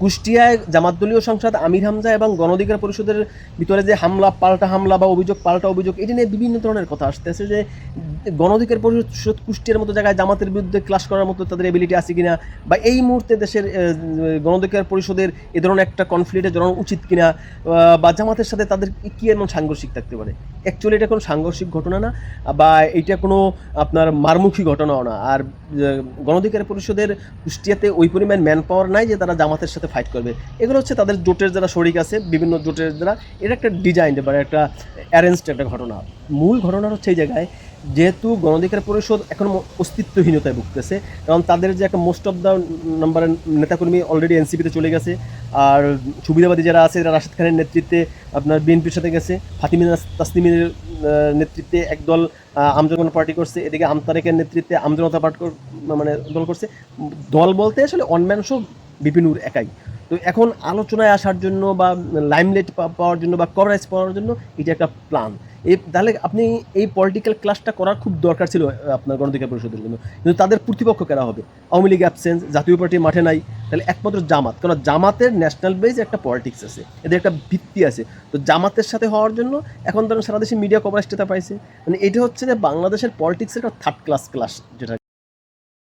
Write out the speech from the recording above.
কুষ্টিয়ায় জামাত দলীয় সাংসদ আমির হামজা এবং গণ অধিকার পরিষদের ভিতরে যে হামলা পাল্টা হামলা বা অভিযোগ পাল্টা অভিযোগ, এটি নিয়ে বিভিন্ন ধরনের কথা আসতেছে যে গণ অধিকার পরিষদ কুষ্টিয়ার মতো জায়গায় জামাতের বিরুদ্ধে ক্লাস করার মতো তাদের এবিলিটি আছে কিনা, বা এই মুহূর্তে দেশের গণ অধিকার পরিষদের এ ধরনের একটা কনফ্লিক্টে জড়ানো উচিত কিনা, বা জামাতের সাথে তাদের কী এমন সাংঘর্ষিক থাকতে পারে। অ্যাকচুয়ালি এটা কোনো সাংঘর্ষিক ঘটনা না, বা এইটা কোনো আপনার মারমুখী ঘটনাও না। আর গণ অধিকার পরিষদের কুষ্টিয়াতে ওই পরিমাণ ম্যান পাওয়ার নাই যে তারা জামাতের সাথে ফাইট করবে। এগুলো হচ্ছে তাদের জোটের যারা শরিক আছে, বিভিন্ন জোটের যারা, এটা একটা ডিজাইন বা একটা অ্যারেঞ্জড একটা ঘটনা। মূল ঘটনা হচ্ছে এই জায়গায়, যেহেতু গণ অধিকার পরিষদ এখন অস্তিত্বহীনতায় ভুগতেছে, কারণ তাদের যে একটা মোস্ট অফ দ্য নাম্বারের নেতাকর্মী অলরেডি এনসিপিতে চলে গেছে, আর সুবিধাবাদী যারা আছে এরা রাশেদ খানের নেতৃত্বে আপনার বিএনপির সাথে গেছে, ফাতিমা তাসনিমের নেতৃত্বে একদল আমজনতা পার্টি করছে, এদিকে আমতারেকের নেতৃত্বে আমজনতা পার্টি মানে দল করছে। দল বলতে আসলে অনম্যান শো বিপিনুর একাই। তো এখন আলোচনায় আসার জন্য বা লাইমলাইট পাওয়ার জন্য বা কভারেজ পাওয়ার জন্য এটা একটা প্ল্যান। তাহলে আপনি এই পলিটিক্যাল ক্লাসটা করার খুব দরকার ছিল আপনার গণ অধিকার পরিষদের জন্য, কিন্তু তাদের প্রতিপক্ষ কেনা হবে। আওয়ামী লীগ অ্যাবসেন্স, জাতীয় পার্টি মাঠে নাই, তাহলে একমাত্র জামাত, কারণ জামাতের ন্যাশনাল বেজ একটা পলিটিক্স আছে, এদের একটা ভিত্তি আছে। তো জামাতের সাথে হওয়ার জন্য এখন ধরেন সারা দেশে মিডিয়া কভারেজটা পাইছে, মানে এটা হচ্ছে যে বাংলাদেশের পলিটিক্সের একটা থার্ড ক্লাস যেটা